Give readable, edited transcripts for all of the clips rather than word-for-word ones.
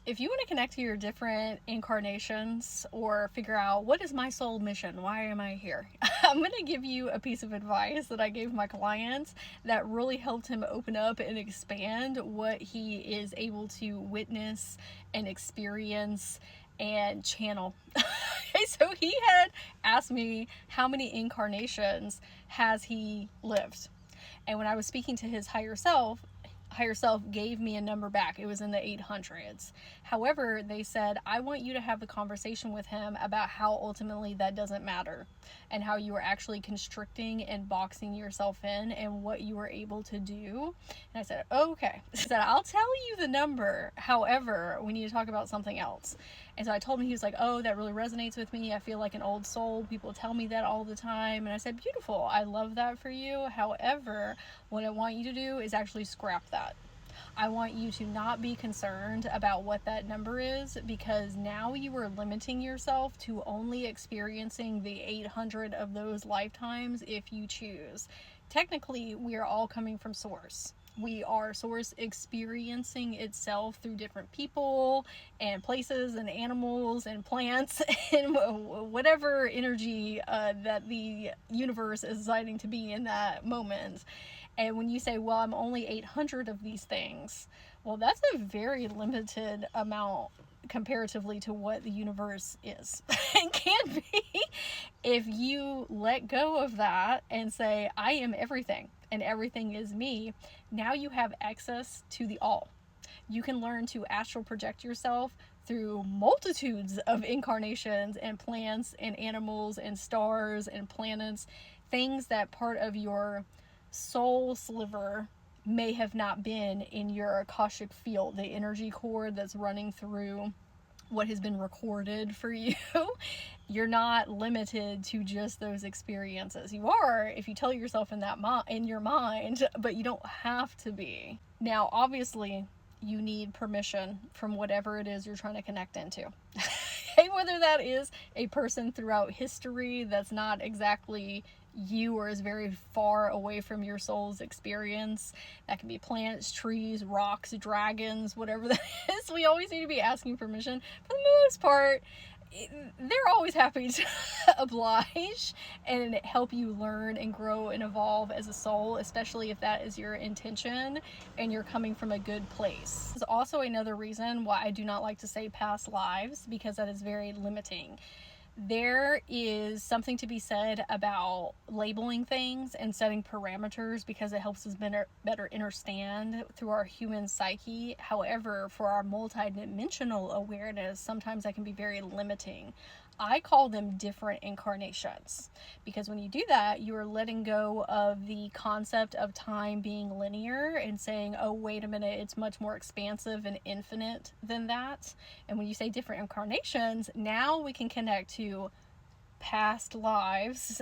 If you want to connect to your different incarnations or figure out what is my soul mission, why am I here, I'm going to give you a piece of advice that I gave my clients that really helped him open up and expand what he is able to witness and experience and channel. So he had asked me how many incarnations has he lived. And when I was speaking to his higher self gave me a number back. It was in the 800s. However, they said, I want you to have the conversation with him about how ultimately that doesn't matter and how you are actually constricting and boxing yourself in and what you were able to do. And I said, okay. I said, I'll tell you the number. However, we need to talk about something else. And so I told him, he was like, oh, that really resonates with me. I feel like an old soul. People tell me that all the time. And I said, beautiful. I love that for you. However, what I want you to do is actually scrap that. I want you to not be concerned about what that number is, because now you are limiting yourself to only experiencing the 800 of those lifetimes if you choose. Technically, we are all coming from Source. We are Source experiencing itself through different people and places and animals and plants and whatever energy that the universe is deciding to be in that moment. And when you say, well, I'm only 800 of these things, well, that's a very limited amount comparatively to what the universe is and can be. If you let go of that and say, I am everything and everything is me, now you have access to the all. You can learn to astral project yourself through multitudes of incarnations and plants and animals and stars and planets, things that part of your soul sliver may have not been in your Akashic field, the energy cord that's running through what has been recorded for you. You're not limited to just those experiences. You are if you tell yourself in your mind, but you don't have to be. Now, obviously, you need permission from whatever it is you're trying to connect into. Whether that is a person throughout history that's not exactly you or is very far away from your soul's experience. That can be plants, trees, rocks, dragons, whatever that is. We always need to be asking permission. For the most part, they're always happy to oblige and help you learn and grow and evolve as a soul, especially if that is your intention and you're coming from a good place. There's also another reason why I do not like to say past lives, because that is very limiting. There is something to be said about labeling things and setting parameters because it helps us better understand through our human psyche. However, for our multidimensional awareness, sometimes that can be very limiting. I call them different incarnations, because when you do that, you are letting go of the concept of time being linear and saying, oh, wait a minute, it's much more expansive and infinite than that. And when you say different incarnations, now we can connect to past lives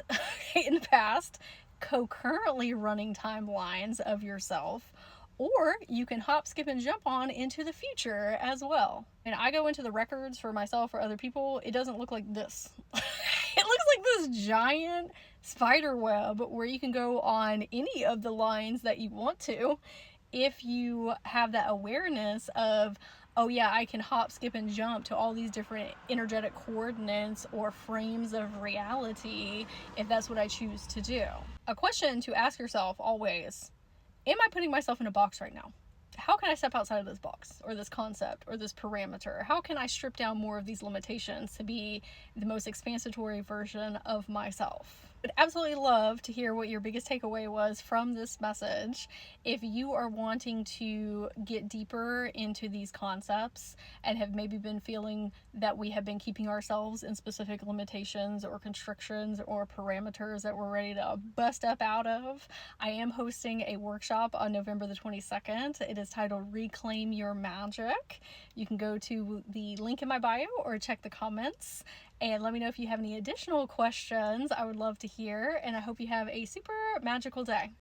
in the past, concurrently running timelines of yourself, or you can hop, skip, and jump on into the future as well. And I go into the records for myself or other people, it doesn't look like this. It looks like this giant spider web where you can go on any of the lines that you want to if you have that awareness of, oh yeah, I can hop, skip, and jump to all these different energetic coordinates or frames of reality if that's what I choose to do. A question to ask yourself always: am I putting myself in a box right now? How can I step outside of this box or this concept or this parameter? How can I strip down more of these limitations to be the most expansive version of myself? I'd absolutely love to hear what your biggest takeaway was from this message. If you are wanting to get deeper into these concepts and have maybe been feeling that we have been keeping ourselves in specific limitations or constrictions or parameters that we're ready to bust up out of, I am hosting a workshop on November the 22nd. It is titled Reclaim Your Magic. You can go to the link in my bio or check the comments and let me know if you have any additional questions. I would love to hear, and I hope you have a super magical day.